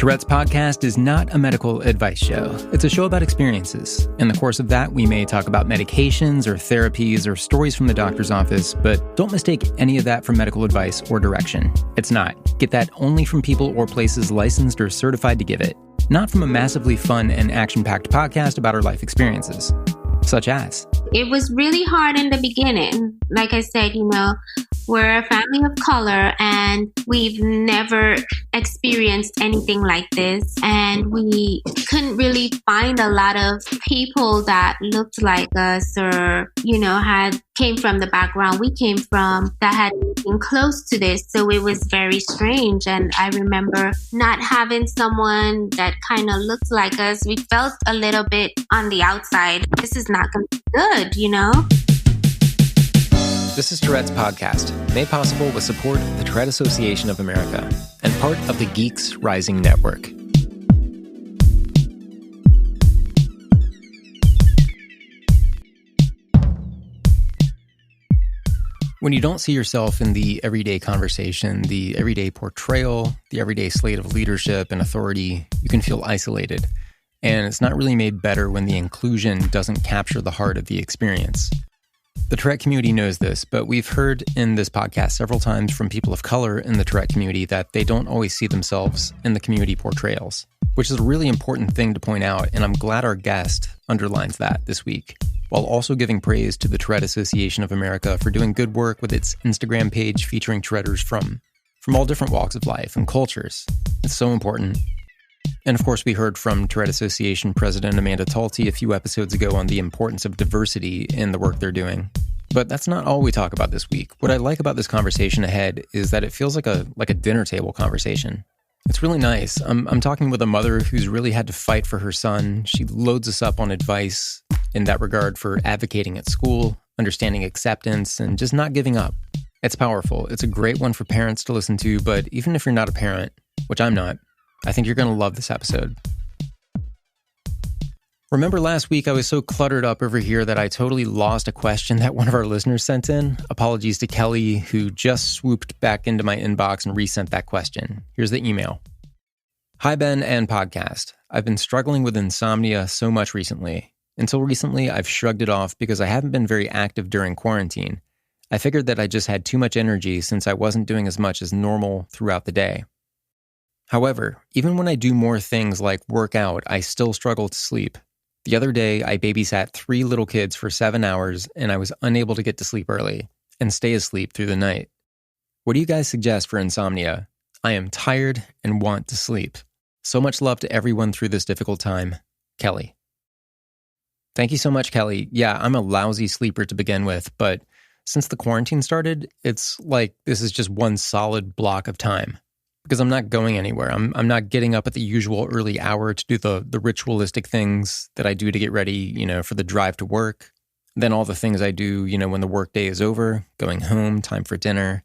Tourette's podcast is not a medical advice show. It's a show about experiences. In the course of that, we may talk about medications or therapies or stories from the doctor's office, but don't mistake any of that for medical advice or direction. It's not. Get that only from people or places licensed or certified to give it, not from a massively fun and action-packed podcast about our life experiences, such as... It was really hard in the beginning. Like I said, we're a family of color and we've never experienced anything like this. And we couldn't really find a lot of people that looked like us or, came from the background we came from that had been close to this. So it was very strange. And I remember not having someone that kind of looked like us. We felt a little bit on the outside. This is not going to be good, This is Tourette's podcast, made possible with support of the Tourette Association of America and part of the Geeks Rising Network. When you don't see yourself in the everyday conversation, the everyday portrayal, the everyday slate of leadership and authority, you can feel isolated. And it's not really made better when the inclusion doesn't capture the heart of the experience. The Tourette community knows this, but we've heard in this podcast several times from people of color in the Tourette community that they don't always see themselves in the community portrayals, which is a really important thing to point out, and I'm glad our guest underlines that this week, while also giving praise to the Tourette Association of America for doing good work with its Instagram page featuring Touretters from all different walks of life and cultures. It's so important. And of course, we heard from Tourette Association President Amanda Talty a few episodes ago on the importance of diversity in the work they're doing. But that's not all we talk about this week. What I like about this conversation ahead is that it feels like a dinner table conversation. It's really nice. I'm talking with a mother who's really had to fight for her son. She loads us up on advice in that regard for advocating at school, understanding acceptance, and just not giving up. It's powerful. It's a great one for parents to listen to, but even if you're not a parent, which I'm not, I think you're going to love this episode. Remember last week I was so cluttered up over here that I totally lost a question that one of our listeners sent in? Apologies to Kelly, who just swooped back into my inbox and resent that question. Here's the email. Hi, Ben and podcast. I've been struggling with insomnia so much recently. Until recently, I've shrugged it off because I haven't been very active during quarantine. I figured that I just had too much energy since I wasn't doing as much as normal throughout the day. However, even when I do more things like work out, I still struggle to sleep. The other day, I babysat 3 little kids for 7 hours, and I was unable to get to sleep early and stay asleep through the night. What do you guys suggest for insomnia? I am tired and want to sleep. So much love to everyone through this difficult time. Kelly. Thank you so much, Kelly. Yeah, I'm a lousy sleeper to begin with, but since the quarantine started, it's like this is just one solid block of time. Because I'm not going anywhere. I'm not getting up at the usual early hour to do the ritualistic things that I do to get ready, for the drive to work. Then all the things I do, when the workday is over, going home, time for dinner.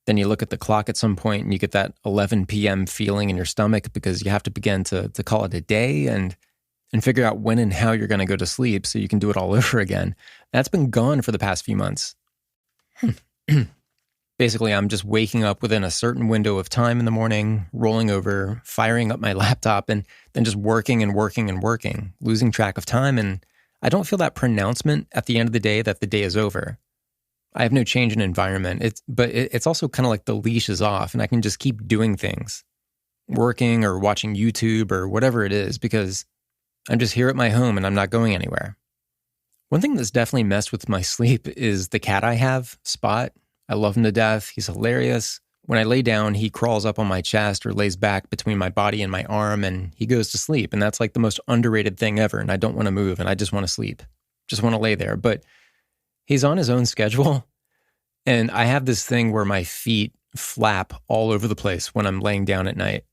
Then you look at the clock at some point and you get that 11 p.m. feeling in your stomach because you have to begin to call it a day and figure out when and how you're going to go to sleep so you can do it all over again. That's been gone for the past few months. Basically, I'm just waking up within a certain window of time in the morning, rolling over, firing up my laptop, and then just working and working and working, losing track of time. And I don't feel that pronouncement at the end of the day that the day is over. I have no change in environment, but it's also kind of like the leash is off and I can just keep doing things, working or watching YouTube or whatever it is, because I'm just here at my home and I'm not going anywhere. One thing that's definitely messed with my sleep is the cat I have, Spot. I love him to death. He's hilarious. When I lay down, he crawls up on my chest or lays back between my body and my arm, and he goes to sleep. And that's like the most underrated thing ever. And I don't want to move, and I just want to sleep. Just want to lay there. But he's on his own schedule. And I have this thing where my feet flap all over the place when I'm laying down at night.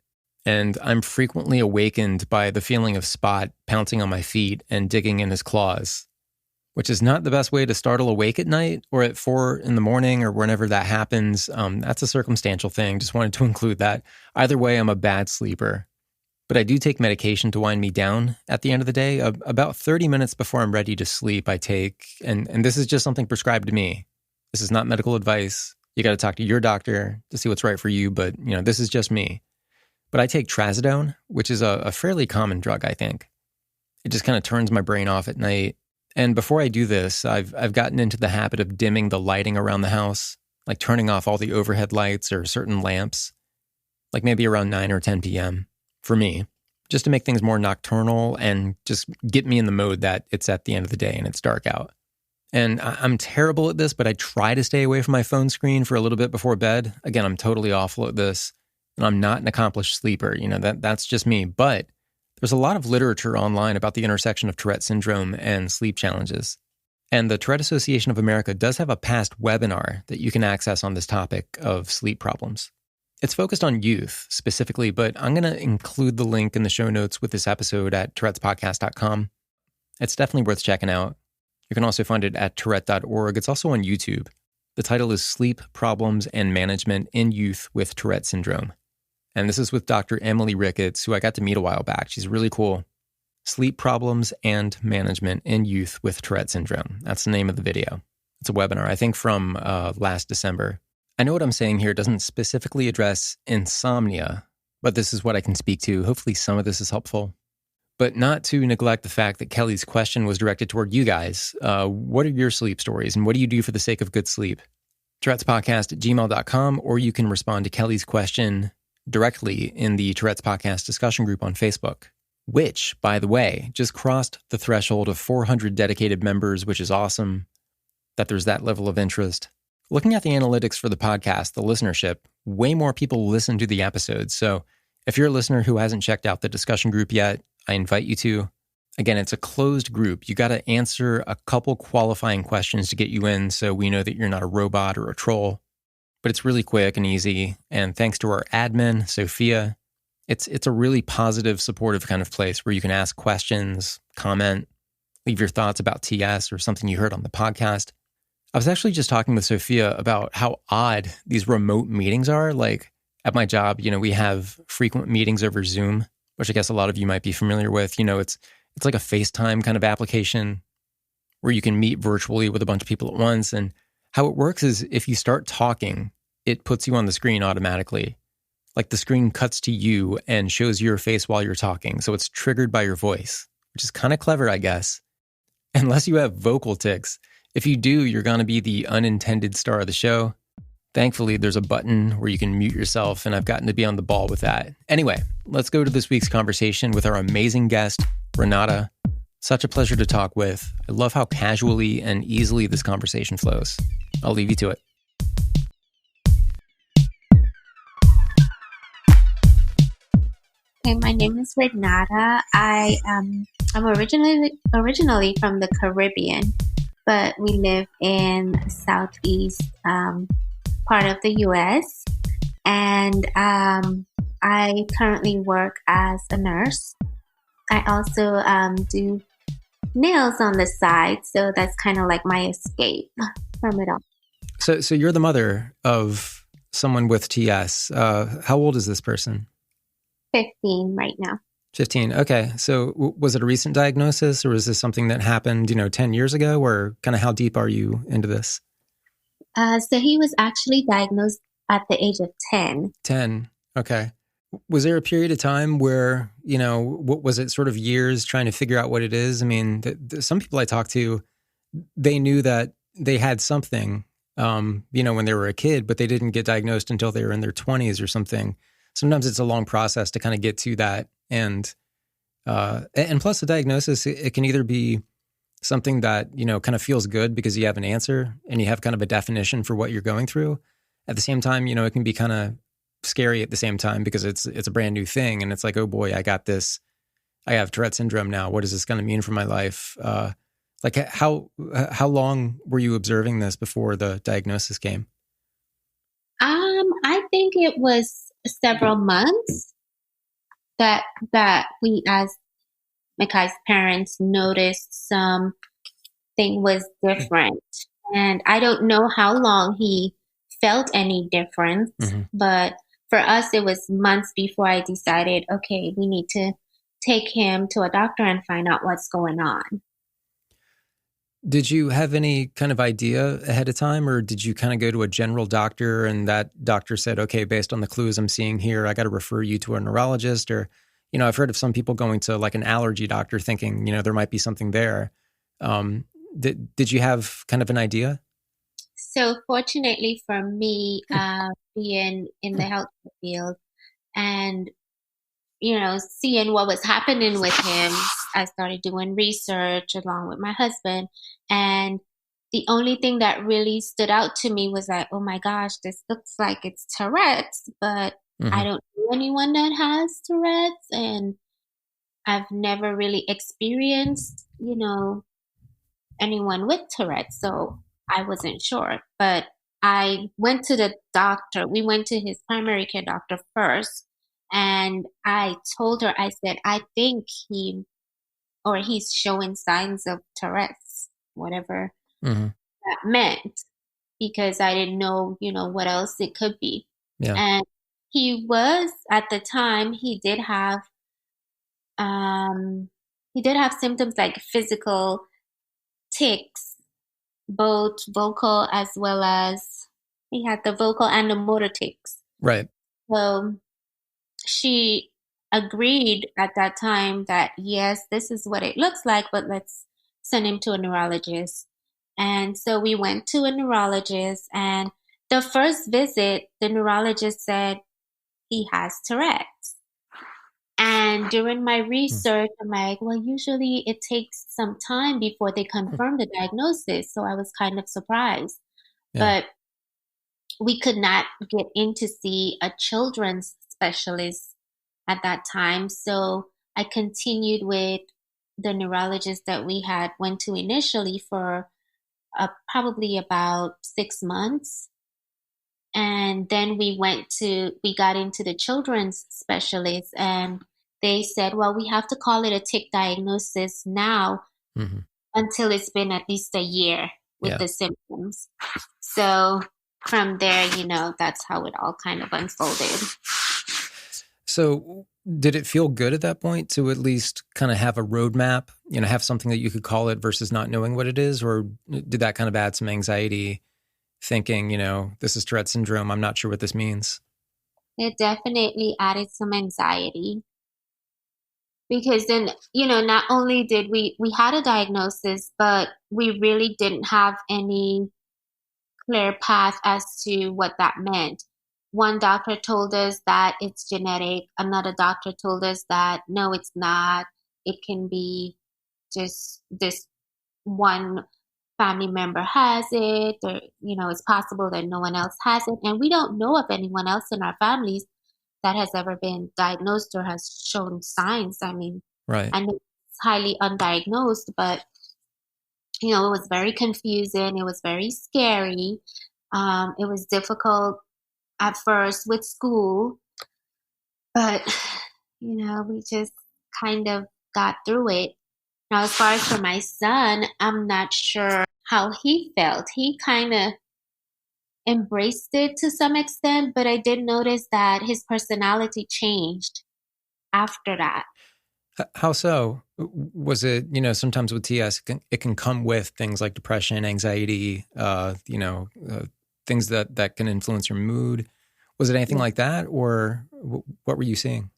And I'm frequently awakened by the feeling of Spot pouncing on my feet and digging in his claws, which is not the best way to startle awake at night or at 4 a.m. or whenever that happens. That's a circumstantial thing. Just wanted to include that. Either way, I'm a bad sleeper. But I do take medication to wind me down at the end of the day. About 30 minutes before I'm ready to sleep, I take, and this is just something prescribed to me. This is not medical advice. You got to talk to your doctor to see what's right for you, but this is just me. but I take trazodone, which is a fairly common drug, I think. It just kind of turns my brain off at night. And before I do this, I've gotten into the habit of dimming the lighting around the house, like turning off all the overhead lights or certain lamps, like maybe around 9 or 10 p.m. for me, just to make things more nocturnal and just get me in the mode that it's at the end of the day and it's dark out. And I'm terrible at this, but I try to stay away from my phone screen for a little bit before bed. Again, I'm totally awful at this, and I'm not an accomplished sleeper. That's just me. But there's a lot of literature online about the intersection of Tourette syndrome and sleep challenges. And the Tourette Association of America does have a past webinar that you can access on this topic of sleep problems. It's focused on youth specifically, but I'm going to include the link in the show notes with this episode at tourettespodcast.com. It's definitely worth checking out. You can also find it at tourette.org. It's also on YouTube. The title is Sleep Problems and Management in Youth with Tourette Syndrome. And this is with Dr. Emily Ricketts, who I got to meet a while back. She's really cool. Sleep Problems and Management in Youth with Tourette Syndrome. That's the name of the video. It's a webinar, I think from last December. I know what I'm saying here doesn't specifically address insomnia, but this is what I can speak to. Hopefully some of this is helpful. But not to neglect the fact that Kelly's question was directed toward you guys. What are your sleep stories, and what do you do for the sake of good sleep? Tourette'sPodcast@gmail.com, or you can respond to Kelly's question directly in the Tourette's Podcast discussion group on Facebook, which, by the way, just crossed the threshold of 400 dedicated members, which is awesome that there's that level of interest. Looking at the analytics for the podcast, the listenership, way more people listen to the episodes. So if you're a listener who hasn't checked out the discussion group yet, I invite you to. Again, it's a closed group. You got to answer a couple qualifying questions to get you in so we know that you're not a robot or a troll. But it's really quick and easy. And thanks to our admin, Sophia, it's a really positive, supportive kind of place where you can ask questions, comment, leave your thoughts about TS or something you heard on the podcast. I was actually just talking with Sophia about how odd these remote meetings are. Like at my job, we have frequent meetings over Zoom, which I guess a lot of you might be familiar with. It's like a FaceTime kind of application where you can meet virtually with a bunch of people at once. And how it works is if you start talking, it puts you on the screen automatically. Like the screen cuts to you and shows your face while you're talking. So it's triggered by your voice, which is kind of clever, I guess. Unless you have vocal tics. If you do, you're going to be the unintended star of the show. Thankfully, there's a button where you can mute yourself, and I've gotten to be on the ball with that. Anyway, let's go to this week's conversation with our amazing guest, Rinada. Such a pleasure to talk with. I love how casually and easily this conversation flows. I'll leave you to it. Okay, my name is Rinada. I'm originally from the Caribbean, but we live in southeast part of the U.S. And I currently work as a nurse. I also do nails on the side, so that's kind of like my escape from it all. So you're the mother of someone with TS. How old is this person? 15 right now. 15. Okay. So was it a recent diagnosis, or was this something that happened, 10 years ago, or kind of how deep are you into this? So he was actually diagnosed at the age of 10. 10. Okay. Was there a period of time where, what was it, sort of years trying to figure out what it is? I mean, some people I talked to, they knew that they had something, when they were a kid, but they didn't get diagnosed until they were in their 20s or something. Sometimes it's a long process to kind of get to that. And plus the diagnosis, it can either be something that, kind of feels good because you have an answer and you have kind of a definition for what you're going through. At the same time, it can be kind of scary at the same time because it's a brand new thing. And it's like, oh boy, I got this. I have Tourette syndrome now. What is this going to mean for my life? Like how long were you observing this before the diagnosis came? I think it was several months that we as Mikai's parents noticed something was different. And I don't know how long he felt any difference, but for us, it was months before I decided, okay, we need to take him to a doctor and find out what's going on. Did you have any kind of idea ahead of time, or did you kind of go to a general doctor and that doctor said, okay, based on the clues I'm seeing here, I got to refer you to a neurologist? Or, I've heard of some people going to like an allergy doctor thinking, there might be something there. Did you have kind of an idea? So fortunately for me, being in the healthcare field and, seeing what was happening with him, I started doing research along with my husband. And the only thing that really stood out to me was like, oh my gosh, this looks like it's Tourette's, but I don't know anyone that has Tourette's. And I've never really experienced, anyone with Tourette's. So I wasn't sure. But I went to the doctor. We went to his primary care doctor first. And I told her, I said, I think he's showing signs of Tourette's, whatever that meant, because I didn't know, what else it could be. Yeah. And he was, at the time, he did have symptoms like physical tics, both vocal as well as he had the vocal and the motor tics. Right. So she agreed at that time that, yes, this is what it looks like, but let's send him to a neurologist. And so we went to a neurologist, and the first visit, the neurologist said he has Tourette's. And during my research, I'm like, well, usually it takes some time before they confirm the diagnosis. So I was kind of surprised. Yeah. But we could not get in to see a children's specialist at that time. So I continued with the neurologist that we had went to initially for probably about 6 months. And then we got into the children's specialist, and they said, well, we have to call it a tic diagnosis now until it's been at least a year with the symptoms. So from there, that's how it all kind of unfolded. So did it feel good at that point to at least kind of have a roadmap, have something that you could call it versus not knowing what it is? Or did that kind of add some anxiety thinking, this is Tourette syndrome, I'm not sure what this means? It definitely added some anxiety. Because then, not only did we had a diagnosis, but we really didn't have any clear path as to what that meant. One doctor told us that it's genetic. Another doctor told us that, no, it's not. It can be just this one family member has it, or, it's possible that no one else has it. And we don't know of anyone else in our families that has ever been diagnosed or has shown signs. I mean, right. I know it's highly undiagnosed, but, it was very confusing. It was very scary. It was difficult at first with school, but, we just kind of got through it. Now, as far as for my son, I'm not sure how he felt. He kind of embraced it to some extent, but I did notice that his personality changed after that. How so? Was it, sometimes with TS, it can come with things like depression, anxiety, things that can influence your mood. Was it anything like that, or what were you seeing?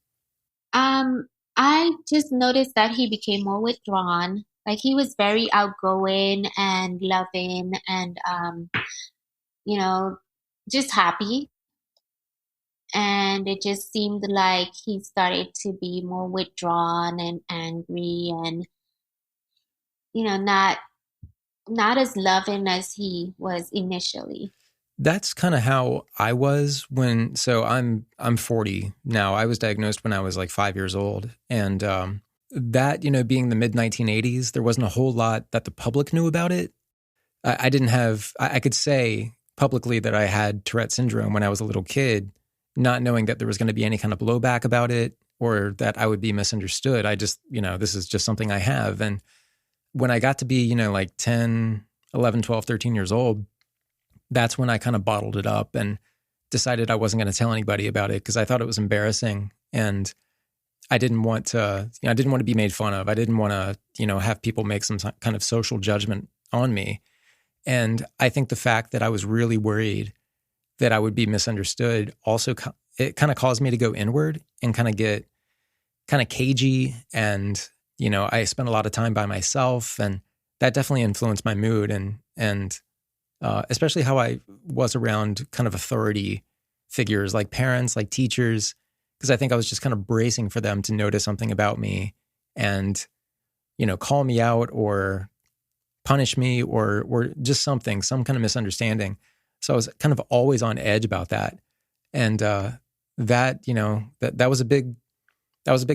I just noticed that he became more withdrawn. Like, he was very outgoing and loving and, just happy. And it just seemed like he started to be more withdrawn and angry and, not as loving as he was initially. That's kind of how I was so I'm 40 now. I was diagnosed when I was like 5 years old. And that, being the mid 1980s, there wasn't a whole lot that the public knew about it. I didn't have, I could say publicly that I had Tourette syndrome when I was a little kid, not knowing that there was going to be any kind of blowback about it or that I would be misunderstood. I just, this is just something I have. And when I got to be, like 10, 11, 12, 13 years old, that's when I kind of bottled it up and decided I wasn't going to tell anybody about it because I thought it was embarrassing. And I didn't want to, I didn't want to be made fun of. I didn't want to, have people make some kind of social judgment on me. And I think the fact that I was really worried that I would be misunderstood also, it kind of caused me to go inward and kind of get kind of cagey. And, I spent a lot of time by myself, and that definitely influenced my mood and especially how I was around kind of authority figures like parents, like teachers, because I think I was just kind of bracing for them to notice something about me and, call me out or punish me or just some kind of misunderstanding. So I was kind of always on edge about that. And that was a big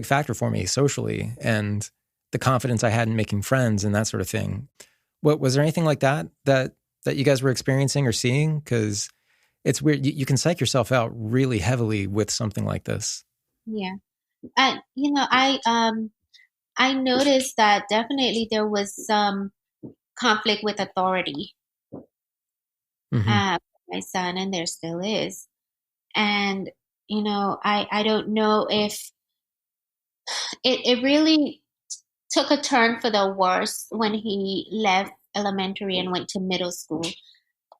factor for me socially, and the confidence I had in making friends and that sort of thing. What was there anything like that you guys were experiencing or seeing? Because it's weird. You can psych yourself out really heavily with something like this. Yeah. And, I noticed that definitely there was some conflict with authority, Mm-hmm. my son, and there still is. And, I don't know if it really took a turn for the worse when he left elementary and went to middle school,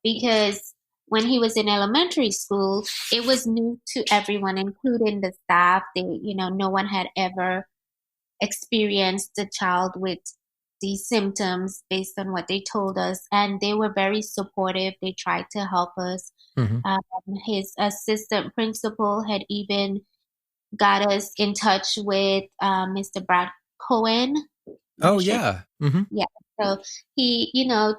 because when he was in elementary school, it was new to everyone, including the staff. No one had ever experienced a child with these symptoms based on what they told us, and they were very supportive. They tried to help us. Mm-hmm. Um, his assistant principal had even got us in touch with Mr. Brad Cohen. I'm Oh sure. yeah. Mm-hmm. Yeah. So he,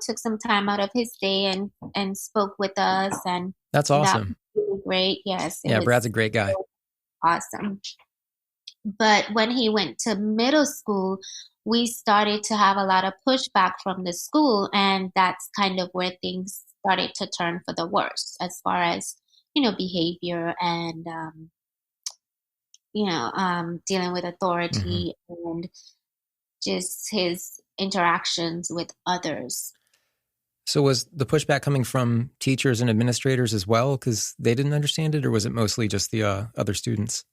took some time out of his day and spoke with us, and That's that awesome. was really great. Yes, it Yeah, was Brad's a great guy. so awesome. But when he went to middle school, we started to have a lot of pushback from the school, and that's kind of where things started to turn for the worse as far as behavior and dealing with Mm-hmm. authority and just his interactions with others. So was the pushback coming from teachers and administrators as well because they didn't understand it, or was it mostly just the other students?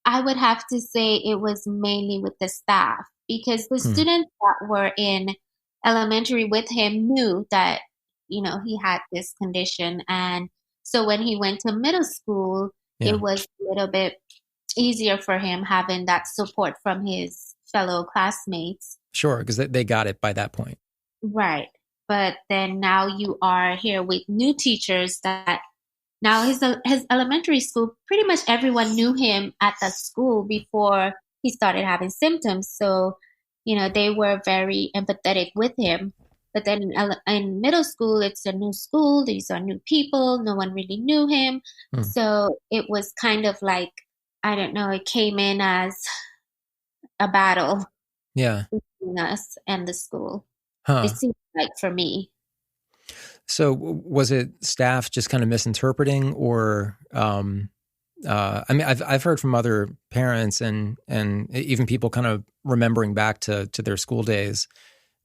I would have to say it was mainly with the staff, because the Hmm. students that were in elementary with him knew that, he had this condition. And so when he went to middle school, Yeah, it was a little bit easier for him having that support from his fellow classmates. sure, because they got it by that point. Right. But then now you are here with new teachers that now his elementary school, pretty much everyone knew him at the school before he started having symptoms. So, they were very empathetic with him. But then in middle school, it's a new school. These are new people. No one really knew him. Hmm. So it was kind of like, I don't know, it came in as a battle Yeah. between us and the school. It Huh. seems like for me. So was it staff just kind of misinterpreting, or I mean, I've heard from other parents and even people kind of remembering back to their school days,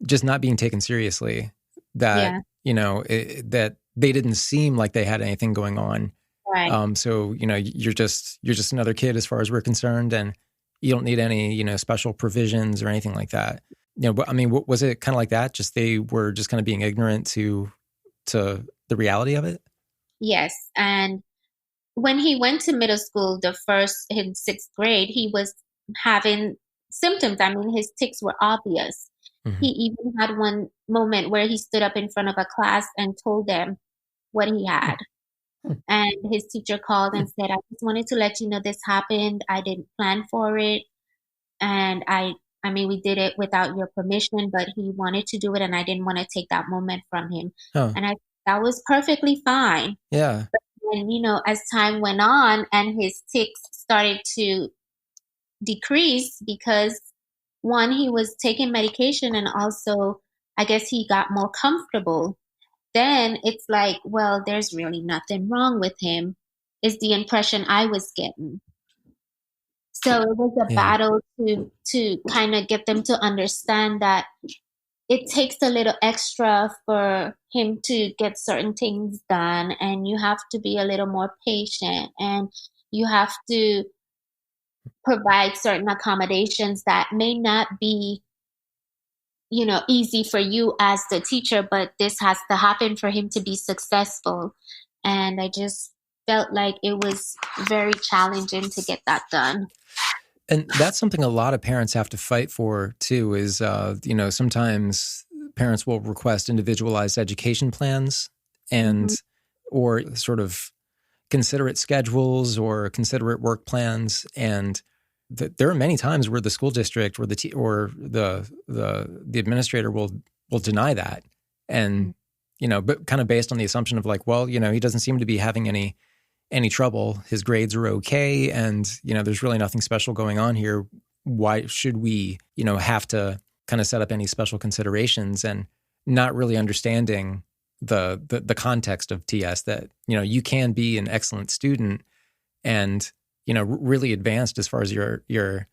just not being taken seriously. That Yeah, that they didn't seem like they had anything going on. right. So you're just another kid as far as we're concerned, and you don't need any special provisions or anything like that. But I mean, was it kind of like that? Just they were just kind of being ignorant to the reality of it. Yes. And when he went to middle school, the first in sixth grade, he was having symptoms. I mean, his tics were obvious. He Hmm. even had one moment where he stood up in front of a class and told them what he had. And his teacher called and said, I just wanted to let you know this happened. I didn't plan for it. And I mean, we did it without your permission, but he wanted to do it, and I didn't want to take that moment from him. Huh. And that was perfectly fine. Yeah. And, as time went on and his tics started to decrease, because one, he was taking medication, and also I guess he got more comfortable. Then it's like, well, there's really nothing wrong with him, is the impression I was getting. So it was a Yeah. battle to kind of get them to understand that it takes a little extra for him to get certain things done, and you have to be a little more patient, and you have to provide certain accommodations that may not be easy for you as the teacher, but this has to happen for him to be successful. And I just felt like it was very challenging to get that done. And that's something a lot of parents have to fight for too, is, sometimes parents will request individualized education plans and, or sort of considerate schedules or considerate work plans. And there are many times where the school district or the administrator will deny that. And, but kind of based on the assumption of like, well, he doesn't seem to be having any trouble. His grades are okay. And, there's really nothing special going on here. Why should we, have to kind of set up any special considerations, and not really understanding the context of TS, that, you can be an excellent student and, really advanced as far as your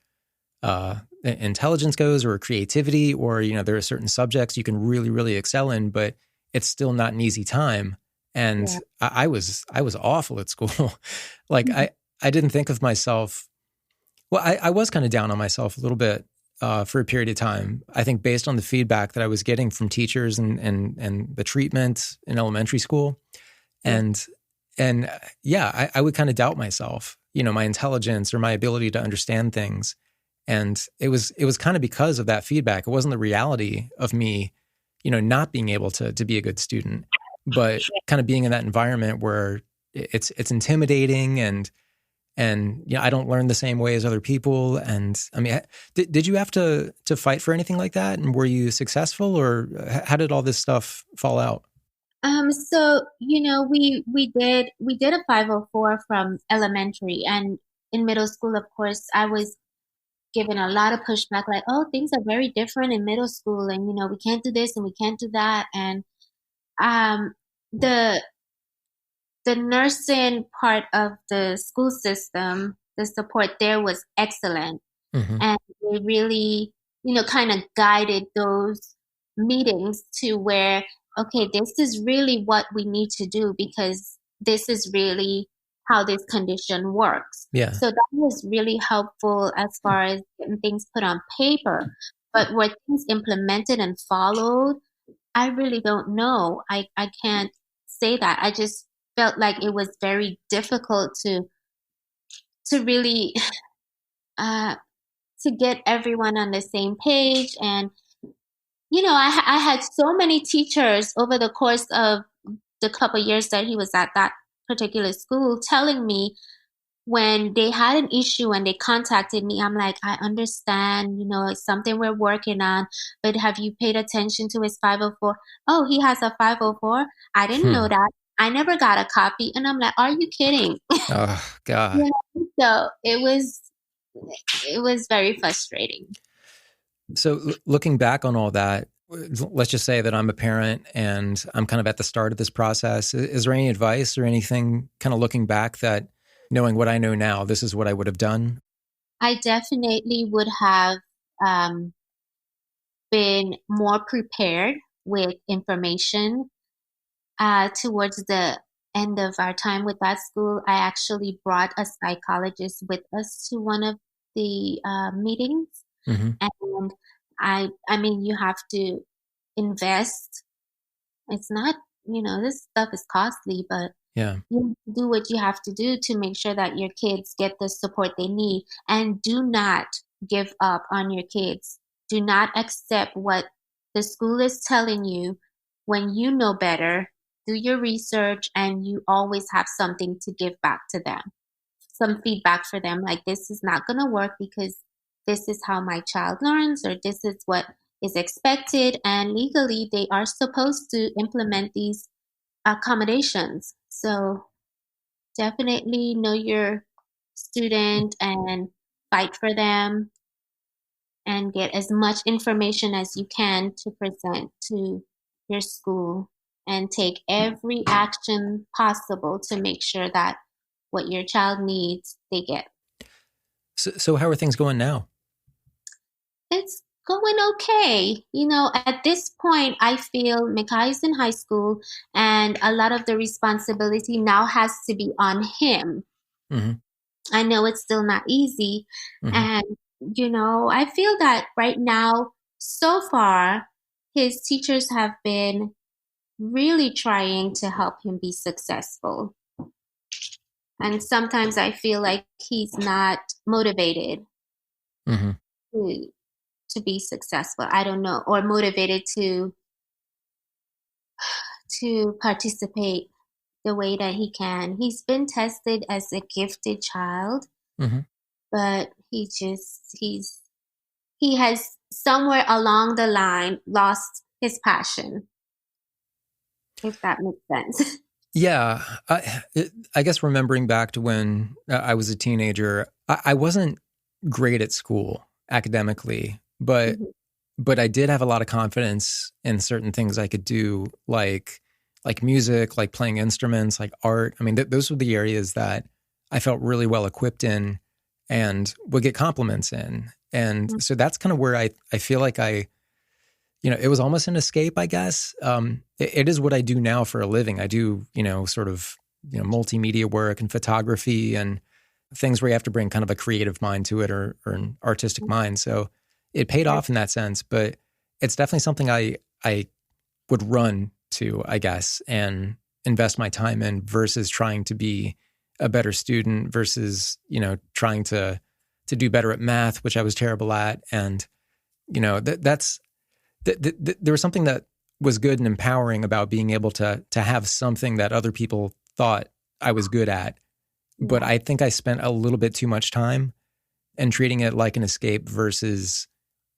intelligence goes, or creativity, or, there are certain subjects you can really, really excel in, but it's still not an easy time. And yeah. I was awful at school. Like I didn't think of myself. Well, I was kind of down on myself a little bit for a period of time. I think based on the feedback that I was getting from teachers and the treatment in elementary school, and yeah, I would kind of doubt myself, my intelligence or my ability to understand things. And it was kind of because of that feedback. It wasn't the reality of me, not being able to be a good student, but kind of being in that environment where it's intimidating and I don't learn the same way as other people. And I mean, did you have to fight for anything like that? And were you successful, or how did all this stuff fall out? So, we did a 504 from elementary, and in middle school, of course, I was given a lot of pushback, like, oh, things are very different in middle school, and, we can't do this and we can't do that. And the nursing part of the school system, the support there was excellent. Mm-hmm. And they really, kind of guided those meetings to where, okay, this is really what we need to do, because this is really how this condition works. Yeah. So that was really helpful as far as getting things put on paper. But were things implemented and followed? I really don't know. I can't say that. I just felt like it was very difficult to really to get everyone on the same page. And I had so many teachers over the course of the couple years that he was at that particular school telling me, when they had an issue and they contacted me, I'm like, I understand, it's something we're working on, but have you paid attention to his 504? Oh, he has a 504? I didn't know that. I never got a copy. And I'm like, are you kidding? Oh, God. So it was very frustrating. So looking back on all that, let's just say that I'm a parent and I'm kind of at the start of this process. Is there any advice or anything kind of looking back that, knowing what I know now, this is what I would have done? I definitely would have been more prepared with information. Towards the end of our time with that school, I actually brought a psychologist with us to one of the meetings. Mm-hmm. And I mean, you have to invest. It's not, this stuff is costly, but yeah, you do what you have to do to make sure that your kids get the support they need. And do not give up on your kids. Do not accept what the school is telling you when you know better. Do your research, and you always have something to give back to them. Some feedback for them, like, this is not going to work because this is how my child learns, or this is what is expected. And legally, they are supposed to implement these accommodations. So definitely know your student and fight for them, and get as much information as you can to present to your school, and take every action possible to make sure that what your child needs, they get. So how are things going now? It's going okay. At this point, I feel Mikai's in high school, and a lot of the responsibility now has to be on him. Mm-hmm. I know it's still not easy. Mm-hmm. And, I feel that right now, so far, his teachers have been really trying to help him be successful. And sometimes I feel like he's not motivated Mm-hmm. to, to be successful. I don't know, or motivated to participate the way that he can. He's been tested as a gifted child, Mm-hmm. but he has somewhere along the line lost his passion, if that makes sense. Yeah, I guess remembering back to when I was a teenager, I wasn't great at school academically, but Mhm. but I did have a lot of confidence in certain things I could do, like music, like playing instruments, like art. I mean, those were the areas that I felt really well equipped in and would get compliments in. And so that's kind of where I feel like it was almost an escape, I guess. It is what I do now for a living. I do, sort of, multimedia work and photography and things where you have to bring kind of a creative mind to it or an artistic mind. So it paid off in that sense, but it's definitely something I would run to, I guess, and invest my time in versus trying to be a better student versus, trying to do better at math, which I was terrible at. And, that's there was something that was good and empowering about being able to have something that other people thought I was good at. But Yeah. I think I spent a little bit too much time and treating it like an escape versus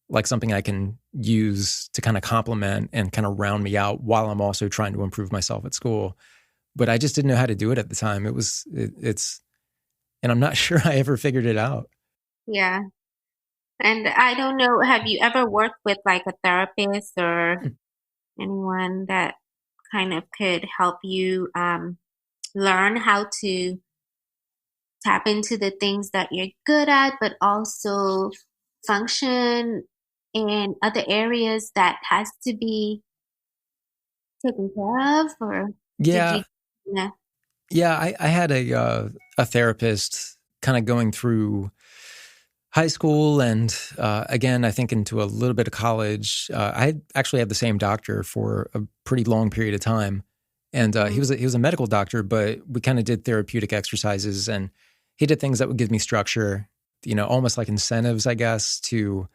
like something I can use to kind of complement and kind of round me out while I'm also trying to improve myself at school. But I just didn't know how to do it at the time. And I'm not sure I ever figured it out. Yeah. And I don't know, have you ever worked with like a therapist or anyone that kind of could help you learn how to tap into the things that you're good at, but also function in other areas that has to be taken care of? Or did you? Yeah, Yeah. yeah. I had a therapist kind of going through high school and again, I think into a little bit of college. I actually had the same doctor for a pretty long period of time, and he Mm, was a medical doctor, but we kind of did therapeutic exercises, and he did things that would give me structure, almost like incentives, I guess, to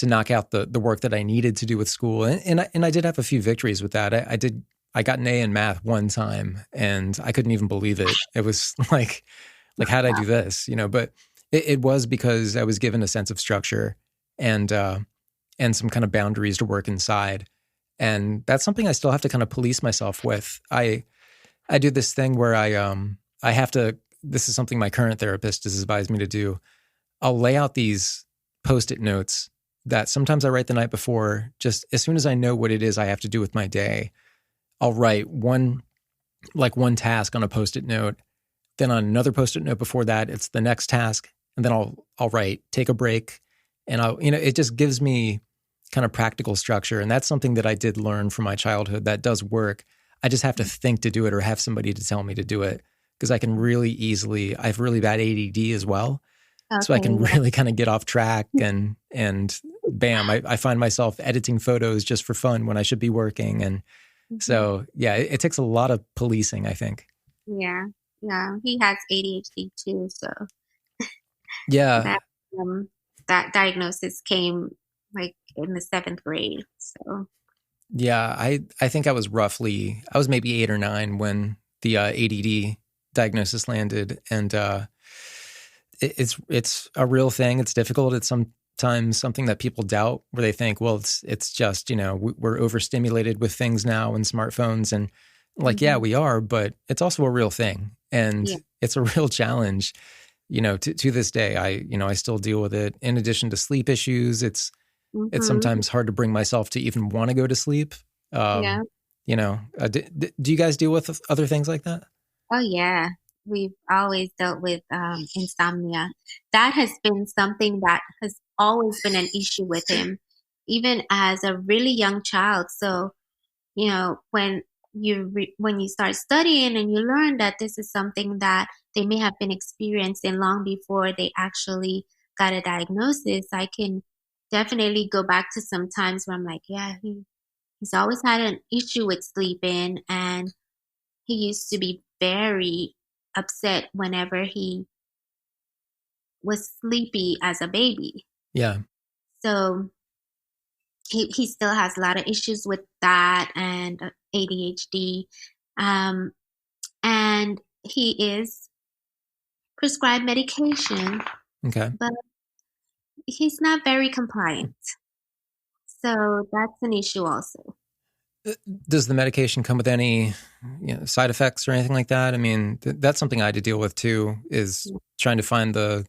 knock out the work that I needed to do with school, and I did have a few victories with that. I got an A in math one time, and I couldn't even believe it. It was like how did I do this, But it was because I was given a sense of structure and some kind of boundaries to work inside. And that's something I still have to kind of police myself with. I do this thing where I have to, this is something my current therapist has advised me to do. I'll lay out these Post-it notes that sometimes I write the night before, just as soon as I know what it is I have to do with my day. I'll write one task on a Post-it note. Then on another Post-it note before that, it's the next task. And then I'll write, take a break. And it just gives me kind of practical structure. And that's something that I did learn from my childhood that does work. I just have to think to do it or have somebody to tell me to do it because I can really easily, I have really bad ADD as well. So I can okay. really kind of get off track and bam, I find myself editing photos just for fun when I should be working. And Yeah. so, yeah, it takes a lot of policing, I think. Yeah. Yeah. He has ADHD too, so Yeah. that um that diagnosis came like in the seventh grade. So Yeah, I think I was maybe 8 or 9 when the ADD diagnosis landed, and it's a real thing. It's difficult. It's sometimes something that people doubt, where they think, well, it's just we're overstimulated with things now and smartphones, and like yeah, mhm. we are, but it's also a real thing, and Yeah. it's a real challenge. To this day, I still deal with it. In addition to sleep issues, it's Hmm. sometimes hard to bring myself to even want to go to sleep. Yeah. Um, do you guys deal with other things like that? Oh yeah. We've always dealt with insomnia. That has been something that has always been an issue with him, even as a really young child. So, when when you start studying and you learn that this is something that they may have been experiencing long before they actually got a diagnosis, I can definitely go back to some times where I'm like, yeah, he's always had an issue with sleeping, and he used to be very upset whenever he was sleepy as a baby. Yeah. So he still has a lot of issues with that and ADHD. Um, and he is prescribed medication, Okay. but he's not very compliant. So that's an issue also. Does the medication come with any side effects or anything like that? I mean, that's something I had to deal with too, is trying to find the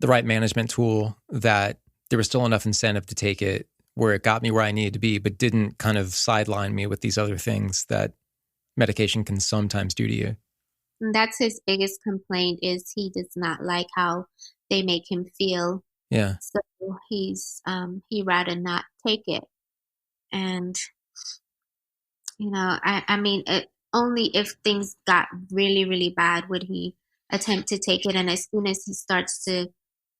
right management tool that there was still enough incentive to take it where it got me where I needed to be, but didn't kind of sideline me with these other things that medication can sometimes do to you. And that's his biggest complaint, is he does not like how they make him feel. Yeah. So he rather not take it. And I mean, only if things got really, really bad would he attempt to take it. And as soon as he starts to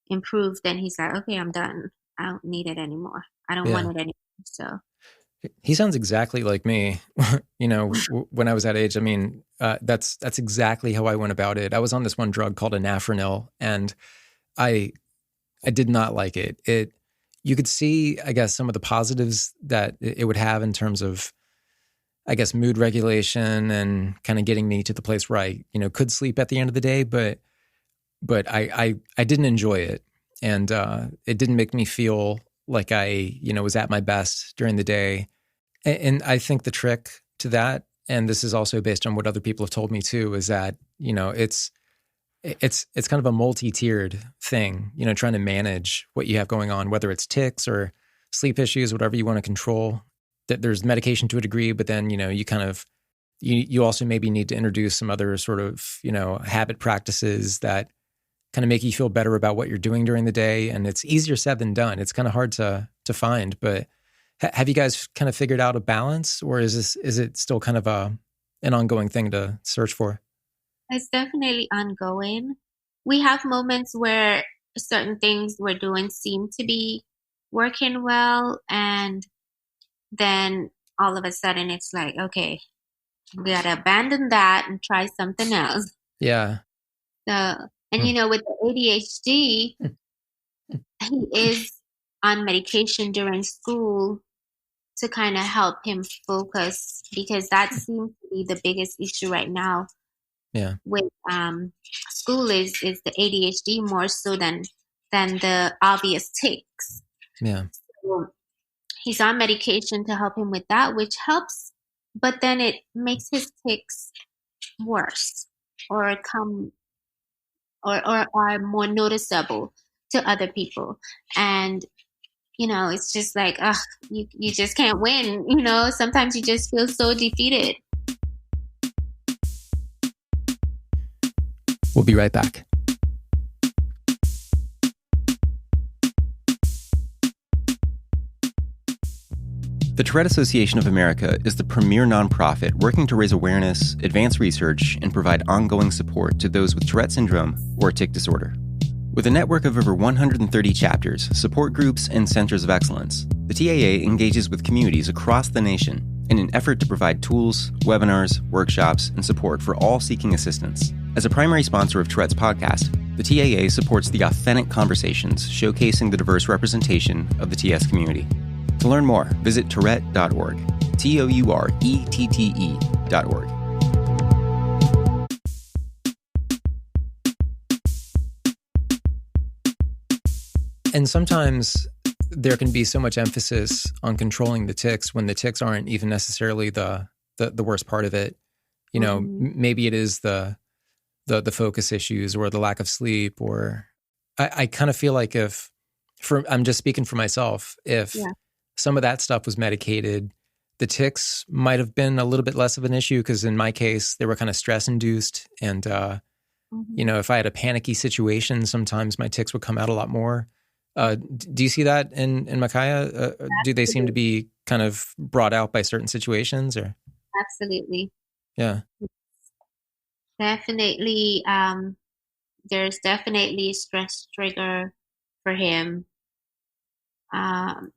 improve, then he's like, okay, I'm done. I don't need it anymore. I don't want it anymore. So he sounds exactly like me. When I was that age, I mean, that's exactly how I went about it. I was on this one drug called anafranil, and I did not like it. You could see, I guess, some of the positives that it would have in terms of, I guess, mood regulation and kind of getting me to the place where I, could sleep at the end of the day. But I didn't enjoy it, and it didn't make me feel like I, was at my best during the day. And I think the trick to that, and this is also based on what other people have told me too, is that, it's kind of a multi-tiered thing, trying to manage what you have going on, whether it's tics or sleep issues, whatever you want to control. That there's medication to a degree, but then, you kind of, you also maybe need to introduce some other sort of, habit practices that kind of make you feel better about what you're doing during the day. And it's easier said than done. It's kind of hard to find, but have you guys kind of figured out a balance, or is it still kind of an ongoing thing to search for? it's definitely ongoing. We have moments where certain things we're doing seem to be working well, and then all of a sudden it's like, okay, we gotta abandon that and try something else. Yeah. So, and with the ADHD, he is on medication during school to kind of help him focus, because that seems to be the biggest issue right now. Yeah. With school is the ADHD more so than the obvious tics. Yeah. So he's on medication to help him with that, which helps, but then it makes his tics worse, or come or are more noticeable to other people. And it's just like, you just can't win. Sometimes you just feel so defeated. We'll be right back. The Tourette Association of America is the premier nonprofit working to raise awareness, advance research, and provide ongoing support to those with Tourette syndrome or tic disorder. With a network of over 130 chapters, support groups, and centers of excellence, the TAA engages with communities across the nation in an effort to provide tools, webinars, workshops, and support for all seeking assistance. As a primary sponsor of Tourette's podcast, the TAA supports the authentic conversations showcasing the diverse representation of the TS community. To learn more, visit Tourette.org, TOURETTE.org. And sometimes there can be so much emphasis on controlling the tics when the tics aren't even necessarily the worst part of it. Maybe it is the focus issues or the lack of sleep, or I kind of feel like I'm just speaking for myself, if some of that stuff was medicated, the tics might have been a little bit less of an issue, because in my case, they were kind of stress induced. And, if I had a panicky situation, sometimes my tics would come out a lot more. Do you see that in Micaiah? Do they seem to be kind of brought out by certain situations, or? Absolutely. Yeah. Definitely. There's definitely a stress trigger for him.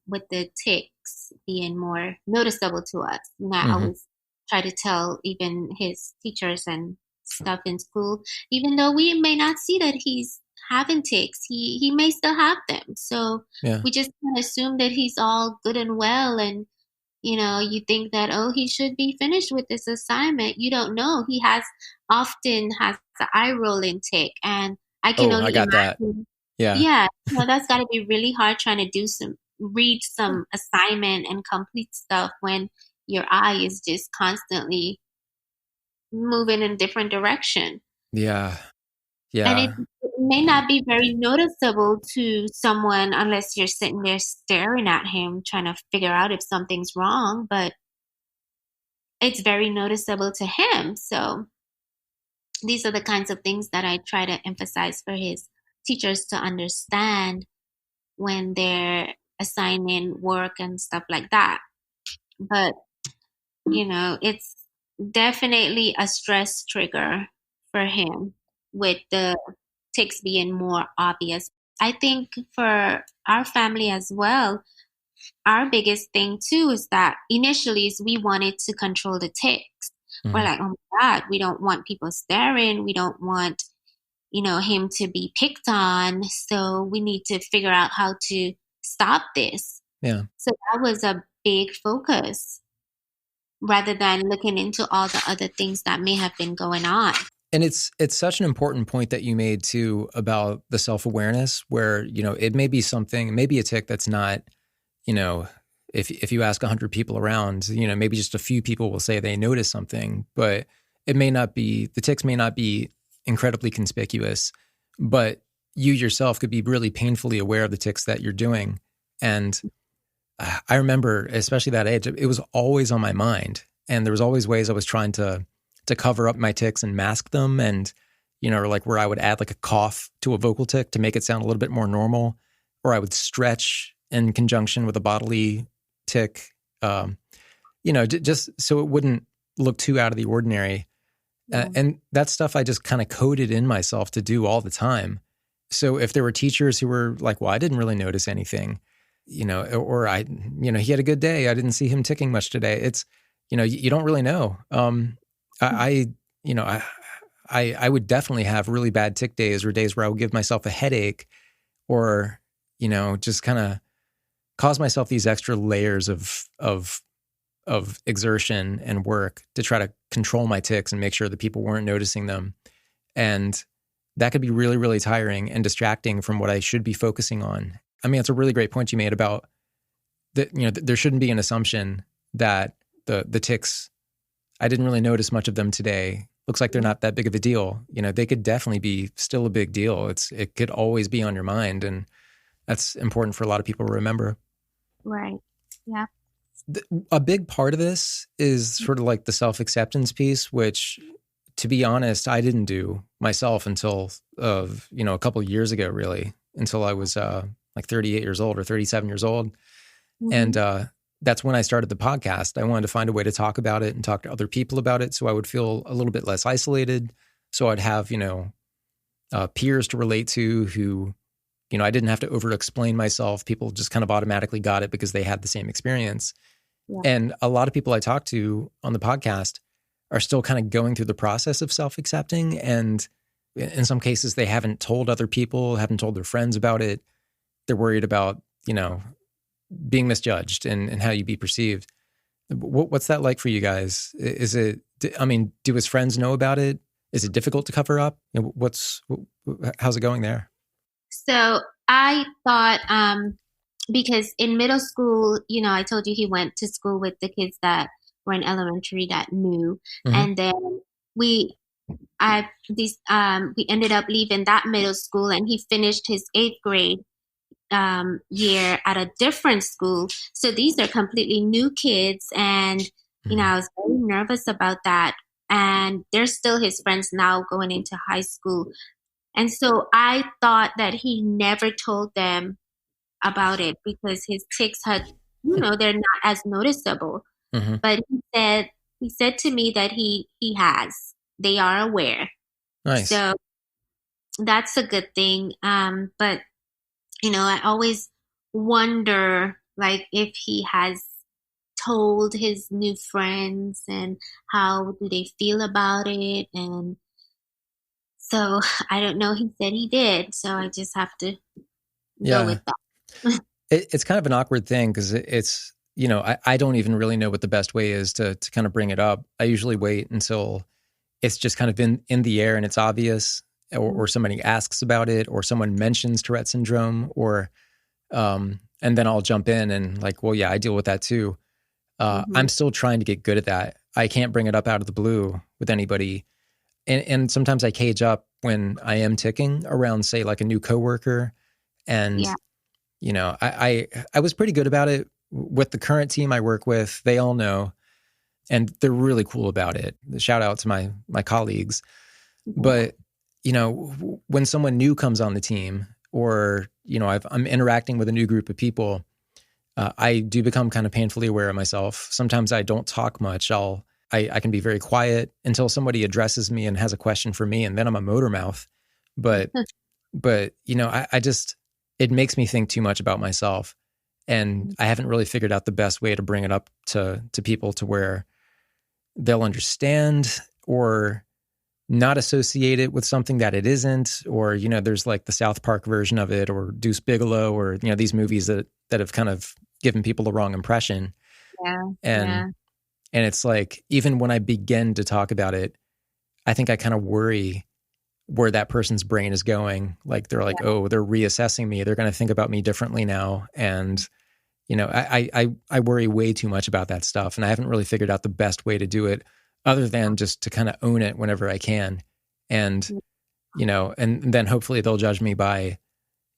with the tics being more noticeable to us. You know, I Hmm. always try to tell even his teachers and stuff in school, even though we may not see that he's having tics, he may still have them. So Yeah. we just kind of assume that he's all good and well, and you know, you think that, oh, he should be finished with this assignment. You don't know. He often has the eye rolling tic. And I can Oh, I only got that. imagine, Yeah. yeah, you know, that's got to be really hard trying to read some assignment and complete stuff when your eye is just constantly moving in a different direction. Yeah. And Yeah. it may not be very noticeable to someone unless you're sitting there staring at him, trying to figure out if something's wrong. But it's very noticeable to him. So these are the kinds of things that I try to emphasize for his teachers to understand when they're assigning work and stuff like that. But, you know, it's definitely a stress trigger for him with the tics being more obvious. I think for our family as well, our biggest thing too is that initially is we wanted to control the tics. We're Hmm. like, oh my God, we don't want people staring. We don't want, you know, him to be picked on. So we need to figure out how to stop this. Yeah. So that was a big focus rather than looking into all the other things that may have been going on. And it's such an important point that you made too about the self-awareness where, it may be something, maybe a tic that's not, you know, if you ask 100 people around, maybe just a few people will say they notice something, but it may not be, the tics may not be incredibly conspicuous, but you yourself could be really painfully aware of the tics that you're doing. And I remember, especially that age, it was always on my mind. And there was always ways I was trying to cover up my tics and mask them. And, like where I would add like a cough to a vocal tic to make it sound a little bit more normal, or I would stretch in conjunction with a bodily tic, just so it wouldn't look too out of the ordinary. Yeah. And that stuff I just kind of coded in myself to do all the time. So if there were teachers who were like, well, I didn't really notice anything, or he had a good day. I didn't see him ticking much today. It's, you don't really know. I, you know, I would definitely have really bad tic days or days where I would give myself a headache or, just kind of cause myself these extra layers of exertion and work to try to control my tics and make sure that people weren't noticing them. And that could be really, really tiring and distracting from what I should be focusing on. I mean, it's a really great point you made about that, there shouldn't be an assumption that the tics, I didn't really notice much of them today. Looks like they're not that big of a deal. They could definitely be still a big deal. It could always be on your mind. And that's important for a lot of people to remember. Right. Yeah. A big part of this is sort of like the self-acceptance piece, which, to be honest, I didn't do myself until, a couple of years ago, really, until I was like 38 years old or 37 years old. Mm-hmm. And that's when I started the podcast. I wanted to find a way to talk about it and talk to other people about it so I would feel a little bit less isolated. So I'd have, peers to relate to who, I didn't have to over-explain myself. People just kind of automatically got it because they had the same experience. Yeah. And a lot of people I talk to on the podcast are still kind of going through the process of self-accepting. And in some cases, they haven't told other people, haven't told their friends about it. They're worried about, being misjudged and how you be perceived. What's that like for you guys? Is it, do his friends know about it? Is it difficult to cover up? How's it going there? So I thought, because in middle school, I told you he went to school with the kids that were in elementary that knew, Mm-hmm. and then we ended up leaving that middle school, and he finished his 8th grade year at a different school. So these are completely new kids, and I was very nervous about that. And they're still his friends now going into high school. And so I thought that he never told them about it because his tics had, they're not as noticeable. Mm-hmm. But he said to me that he has. They are aware. Nice. So that's a good thing. But I always wonder like if he has told his new friends and how do they feel about it. And so I don't know. He said he did. So I just have to go Yeah. with that. It's kind of an awkward thing because it's, I don't even really know what the best way is to kind of bring it up. I usually wait until it's just kind of in the air and it's obvious, or somebody asks about it, or someone mentions Tourette syndrome, or and then I'll jump in and like, well, yeah, I deal with that too. Mm-hmm. I'm still trying to get good at that. I can't bring it up out of the blue with anybody. And sometimes I cage up when I am ticking around, say, like a new coworker. And, Yeah. I was pretty good about it with the current team I work with. They all know, and they're really cool about it. Shout out to my colleagues. But, when someone new comes on the team, or, I'm interacting with a new group of people, I do become kind of painfully aware of myself. Sometimes I don't talk much. I can be very quiet until somebody addresses me and has a question for me, and then I'm a motor mouth. But I just, it makes me think too much about myself, and I haven't really figured out the best way to bring it up to people to where they'll understand or not associate it with something that it isn't, or there's like the South Park version of it, or Deuce Bigelow, or these movies that have kind of given people the wrong impression. Yeah. And Yeah. and it's like, even when I begin to talk about it, I think I kind of worry where that person's brain is going. Like they're like, oh, they're reassessing me. They're going to think about me differently now. And, I worry way too much about that stuff. And I haven't really figured out the best way to do it other than just to kind of own it whenever I can. And, and then hopefully they'll judge me by,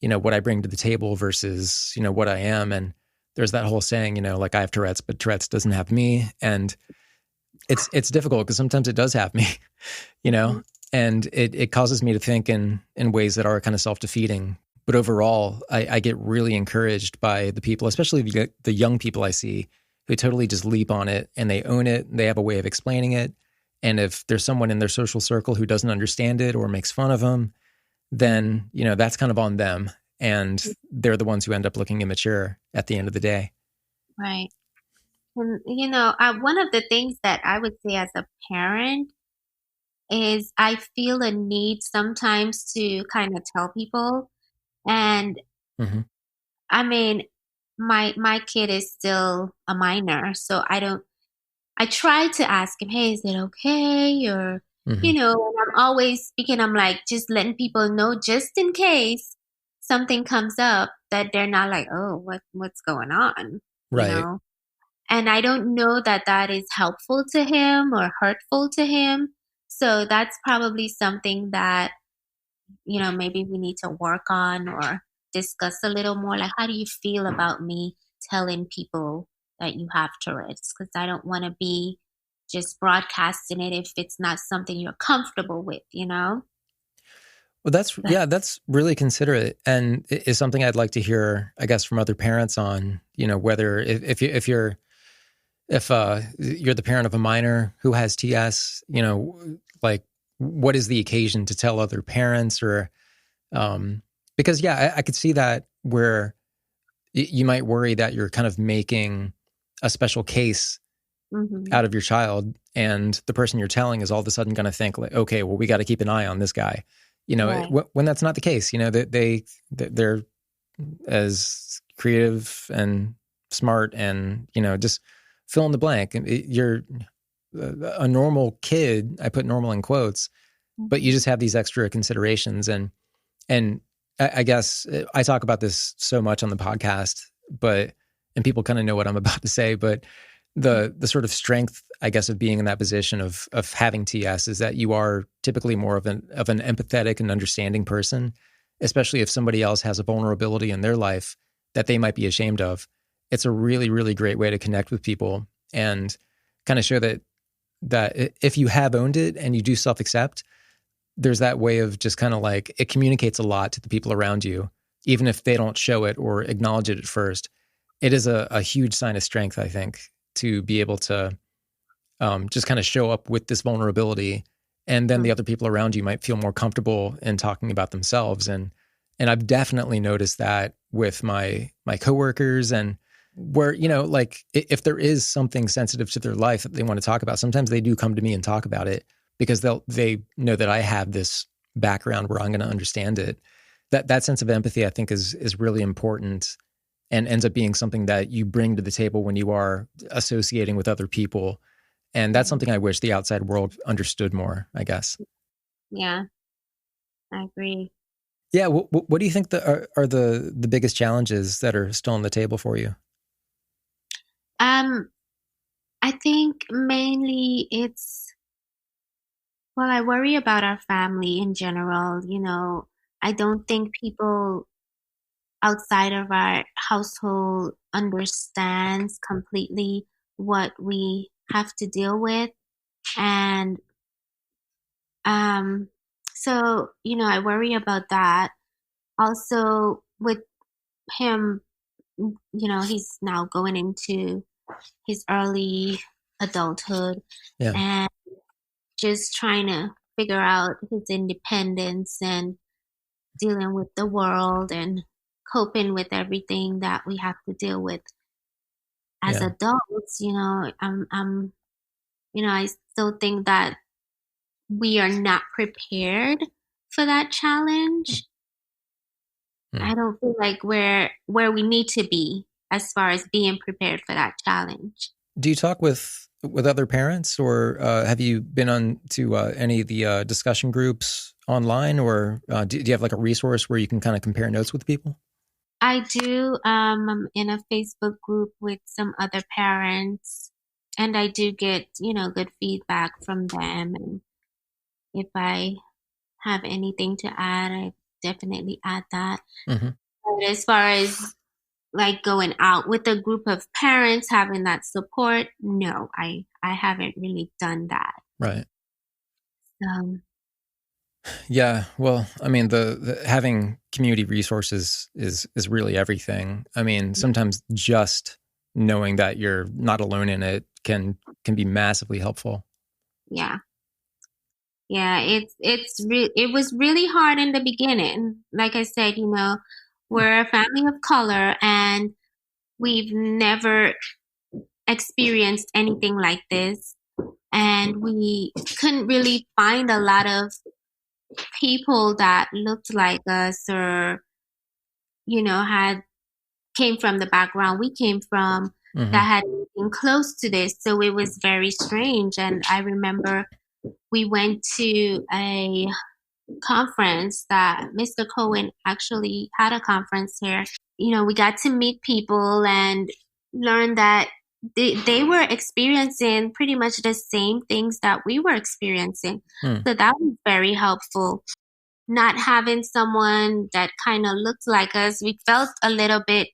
what I bring to the table versus, what I am. And there's that whole saying, like, I have Tourette's, but Tourette's doesn't have me. And it's difficult because sometimes it does have me, and it causes me to think in ways that are kind of self-defeating. But overall, I get really encouraged by the people, especially the young people I see, who totally just leap on it and they own it. They have a way of explaining it. And if there's someone in their social circle who doesn't understand it or makes fun of them, then, that's kind of on them. And they're the ones who end up looking immature at the end of the day. Right. And, one of the things that I would say as a parent is I feel a need sometimes to kind of tell people. And Mm-hmm. I mean, my kid is still a minor, so I try to ask him, hey, is it okay? Or, Mm-hmm. and I'm always speaking, I'm like just letting people know just in case something comes up that they're not like, oh, what's going on? You Right. know? And I don't know that that is helpful to him or hurtful to him. So that's probably something that, maybe we need to work on or discuss a little more. Like, how do you feel about me telling people that you have Tourette's? Because I don't want to be just broadcasting it if it's not something you're comfortable with. Well, that's really considerate, and is something I'd like to hear, I guess, from other parents on, whether if you're the parent of a minor who has TS, like, what is the occasion to tell other parents, or because I could see that where you might worry that you're kind of making a special case Mm-hmm. out of your child, and the person you're telling is all of a sudden going to think like, okay, well, we got to keep an eye on this guy, Right. when that's not the case. They're as creative and smart, and just fill in the blank. You're a normal kid. I put normal in quotes, but you just have these extra considerations. And I guess I talk about this so much on the podcast, and people kind of know what I'm about to say, but the sort of strength, I guess, of being in that position of having TS is that you are typically more of an empathetic and understanding person, especially if somebody else has a vulnerability in their life that they might be ashamed of. It's a really, really great way to connect with people and kind of show that if you have owned it and you do self-accept, there's that way of just kind of like, it communicates a lot to the people around you, even if they don't show it or acknowledge it at first. It is a huge sign of strength, I think, to be able to just kind of show up with this vulnerability, and then the other people around you might feel more comfortable in talking about themselves, and And I've definitely noticed that with my coworkers, and where, like if there is something sensitive to their life that they want to talk about, sometimes they do come to me and talk about it because they know that I have this background where I'm going to understand it. That sense of empathy, I think, is really important, and ends up being something that you bring to the table when you are associating with other people. And that's something I wish the outside world understood more, I guess. Yeah, I agree. Yeah. What do you think are the biggest challenges that are still on the table for you? I think mainly I worry about our family in general. I don't think people outside of our household understands completely what we have to deal with. And um, so, I worry about that. Also, with him, he's now going into his early adulthood Yeah. and just trying to figure out his independence and dealing with the world and coping with everything that we have to deal with as Yeah. adults. I still think that we are not prepared for that challenge. I don't feel like we're where we need to be as far as being prepared for that challenge. Do you talk with other parents, or have you been on to any of the discussion groups online, or do you have like a resource where you can kind of compare notes with people? I do. I'm in a Facebook group with some other parents, and I do get, good feedback from them. And if I have anything to add, I definitely add that. Mm-hmm. But as far as like going out with a group of parents, having that support, no, I haven't really done that. Right. Um, Yeah. Well, I mean, the having community resources is really everything. I mean, sometimes just knowing that you're not alone in it can be massively helpful. yeah. Yeah, it was really hard in the beginning. Like I said, we're a family of color and we've never experienced anything like this. And we couldn't really find a lot of people that looked like us or, had came from the background we came from Mm-hmm. that had anything close to this. So it was very strange. And I remember we went to a conference that Mr. Cohen actually had a conference here. We got to meet people and learn that they were experiencing pretty much the same things that we were experiencing. So that was very helpful. Not having someone that kind of looked like us, we felt a little bit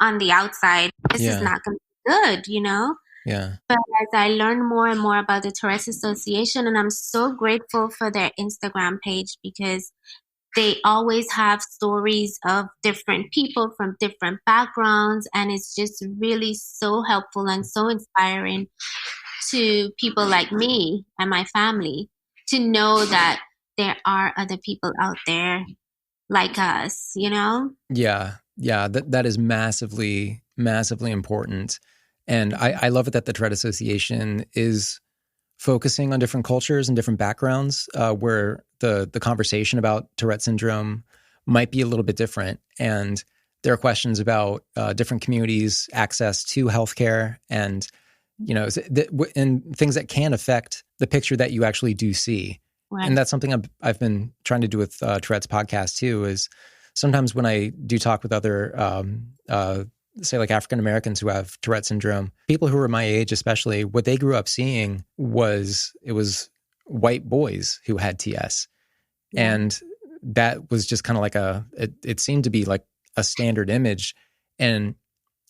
on the outside. This is not going to be good. Yeah. But as I learned more and more about the Tourette Association, and I'm so grateful for their Instagram page because they always have stories of different people from different backgrounds. And it's just really so helpful and so inspiring to people like me and my family to know that there are other people out there like us. Yeah. Yeah. That is massively, massively important. And I love it that the Tourette Association is focusing on different cultures and different backgrounds, where the conversation about Tourette syndrome might be a little bit different. And there are questions about different communities' access to healthcare and, and things that can affect the picture that you actually do see. Right. And that's something I've been trying to do with Tourette's podcast too, is sometimes when I do talk with other say like African Americans who have Tourette syndrome, people who are my age, especially, what they grew up seeing was white boys who had TS. Yeah. And that was just kind of like it seemed to be like a standard image. And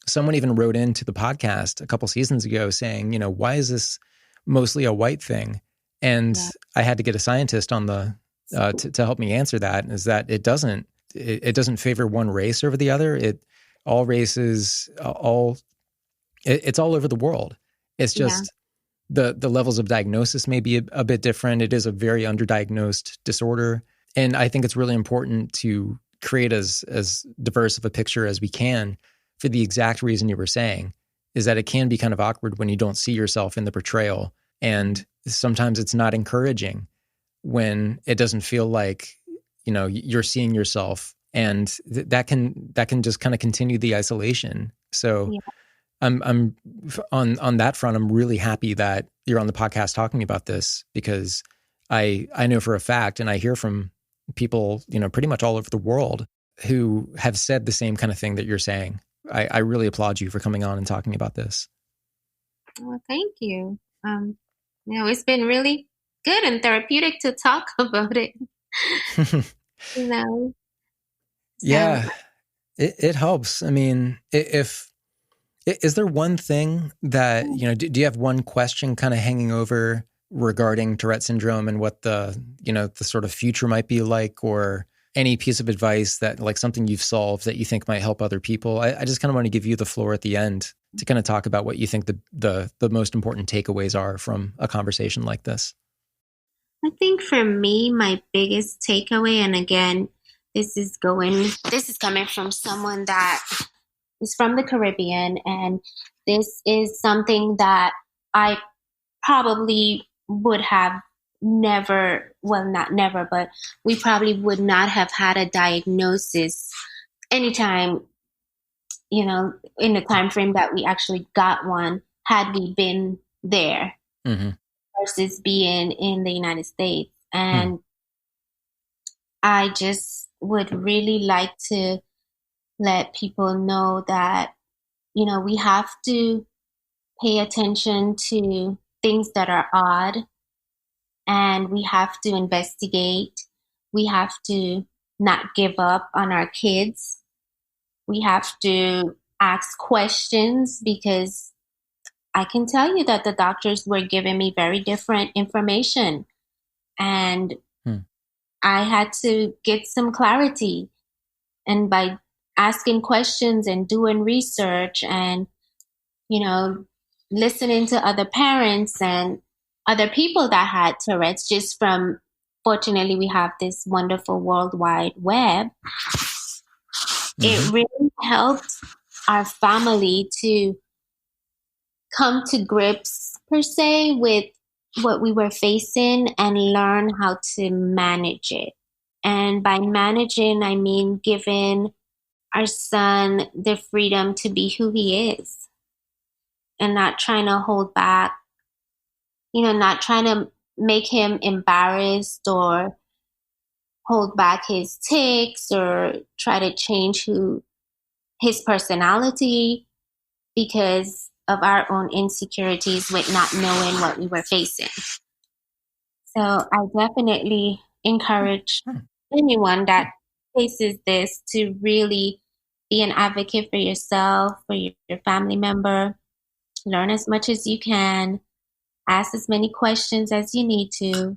someone even wrote into the podcast a couple seasons ago saying, why is this mostly a white thing? And I had to get a scientist on the to help me answer that, is that it doesn't favor one race over the other. All races, it's all over the world. It's just the levels of diagnosis may be a bit different. It is a very underdiagnosed disorder. And I think it's really important to create as diverse of a picture as we can for the exact reason you were saying, is that it can be kind of awkward when you don't see yourself in the portrayal. And sometimes it's not encouraging when it doesn't feel like, you're seeing yourself, and that can just kind of continue the isolation. So Yeah. I'm on that front, I'm really happy that you're on the podcast talking about this, because I know for a fact, and I hear from people, pretty much all over the world, who have said the same kind of thing that you're saying. I really applaud you for coming on and talking about this. Well, thank you. It's been really good and therapeutic to talk about it. So. Yeah, it helps. I mean, is there one thing that, do you have one question kind of hanging over regarding Tourette syndrome and what the sort of future might be like, or any piece of advice that, like, something you've solved that you think might help other people? I just kind of want to give you the floor at the end to kind of talk about what you think the most important takeaways are from a conversation like this. I think for me, my biggest takeaway, and again, this is coming from someone that is from the Caribbean, and this is something that I probably would have never, well, not never, but we probably would not have had a diagnosis anytime, in the time frame that we actually got one, had we been there, versus being in the United States. And I just would really like to let people know that, we have to pay attention to things that are odd, and we have to investigate. We have to not give up on our kids. We have to ask questions, because I can tell you that the doctors were giving me very different information, and I had to get some clarity. And by asking questions and doing research and, listening to other parents and other people that had Tourette's, fortunately, we have this wonderful World Wide Web. It really helped our family to come to grips, per se, with what we were facing and learn how to manage it. And by managing, I mean giving our son the freedom to be who he is, and not trying to hold back, not trying to make him embarrassed or hold back his tics or try to change his personality because of our own insecurities with not knowing what we were facing. So I definitely encourage anyone that faces this to really be an advocate for yourself, for your family member. Learn as much as you can, ask as many questions as you need to,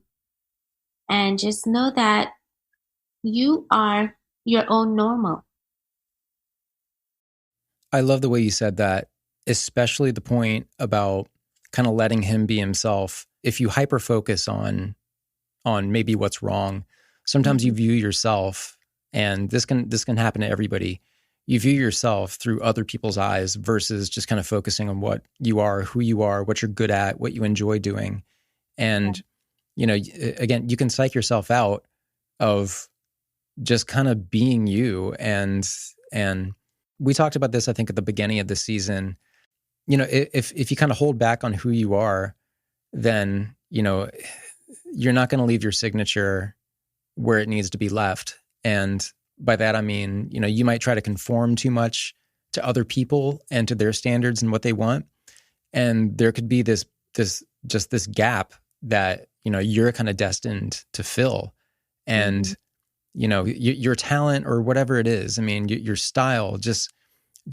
and just know that you are your own normal. I love the way you said that, especially the point about kind of letting him be himself. If you hyper focus on maybe what's wrong, sometimes you view yourself, and this can happen to everybody. You view yourself through other people's eyes versus just kind of focusing on what you are, who you are, what you're good at, what you enjoy doing. And, again, you can psych yourself out of just kind of being you. And we talked about this, I think, at the beginning of the season. If you kind of hold back on who you are, then, you're not going to leave your signature where it needs to be left. And by that, I mean, you might try to conform too much to other people and to their standards and what they want. And there could be this gap that, you're kind of destined to fill. And, your talent or whatever it is, I mean, your style, just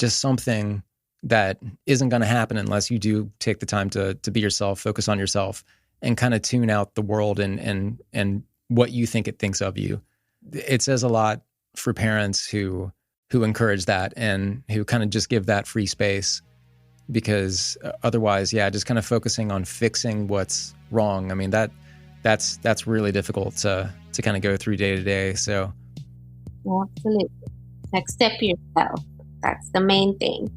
something that isn't going to happen unless you do take the time to be yourself, focus on yourself, and kind of tune out the world and what you think it thinks of you. It says a lot for parents who encourage that and who kind of just give that free space, because otherwise, just kind of focusing on fixing what's wrong. I mean, that's really difficult to to kind of go through day to day. So absolutely. Accept yourself. That's the main thing.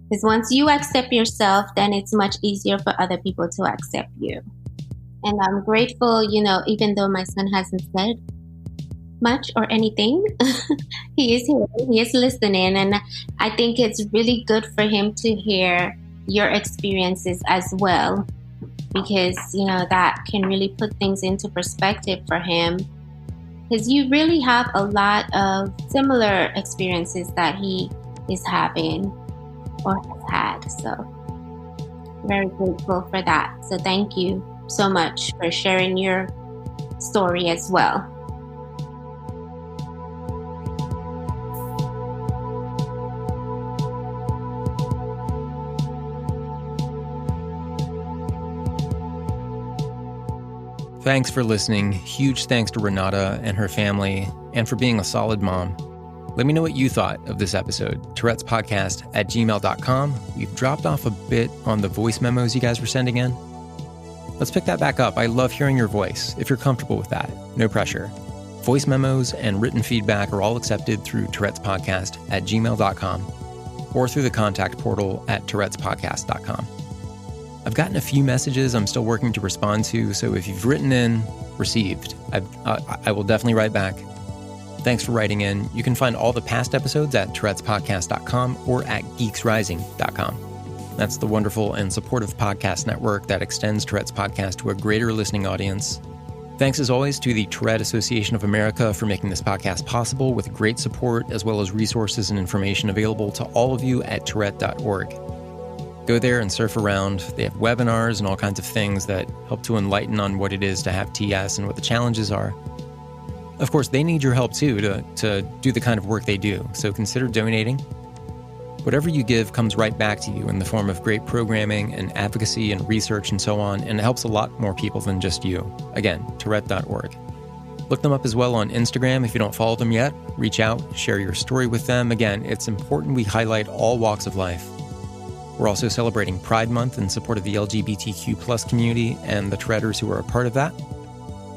Because once you accept yourself, then it's much easier for other people to accept you. And I'm grateful, even though my son hasn't said much or anything, he is here, he is listening. And I think it's really good for him to hear your experiences as well, because, that can really put things into perspective for him. Because you really have a lot of similar experiences that he is having or has had. So very grateful for that. So thank you so much for sharing your story as well. Thanks for listening. Huge thanks to Rinada and her family, and for being a solid mom. Let me know what you thought of this episode. tourettespodcast@gmail.com. We've dropped off a bit on the voice memos you guys were sending in. Let's pick that back up. I love hearing your voice, if you're comfortable with that. No pressure. Voice memos and written feedback are all accepted through tourettespodcast@gmail.com or through the contact portal at tourettespodcast.com. I've gotten a few messages I'm still working to respond to, so if you've written in, received. I will definitely write back. Thanks for writing in. You can find all the past episodes at tourettespodcast.com or at geeksrising.com. That's the wonderful and supportive podcast network that extends Tourette's podcast to a greater listening audience. Thanks as always to the Tourette Association of America for making this podcast possible with great support as well as resources and information available to all of you at tourette.org. Go there and surf around. They have webinars and all kinds of things that help to enlighten on what it is to have TS and what the challenges are. Of course, they need your help too to do the kind of work they do, so consider donating. Whatever you give comes right back to you in the form of great programming and advocacy and research and so on, and it helps a lot more people than just you. Again, tourette.org. Look them up as well on Instagram if you don't follow them yet. Reach out, share your story with them. Again, it's important we highlight all walks of life. We're also celebrating Pride Month in support of the LGBTQ+ community and the Touretters who are a part of that.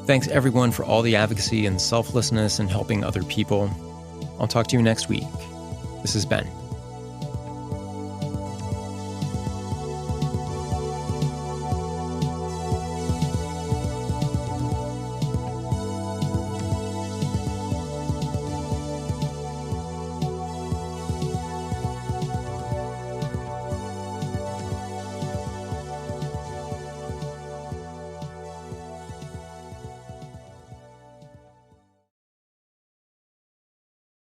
Thanks everyone for all the advocacy and selflessness and helping other people. I'll talk to you next week. This is Ben.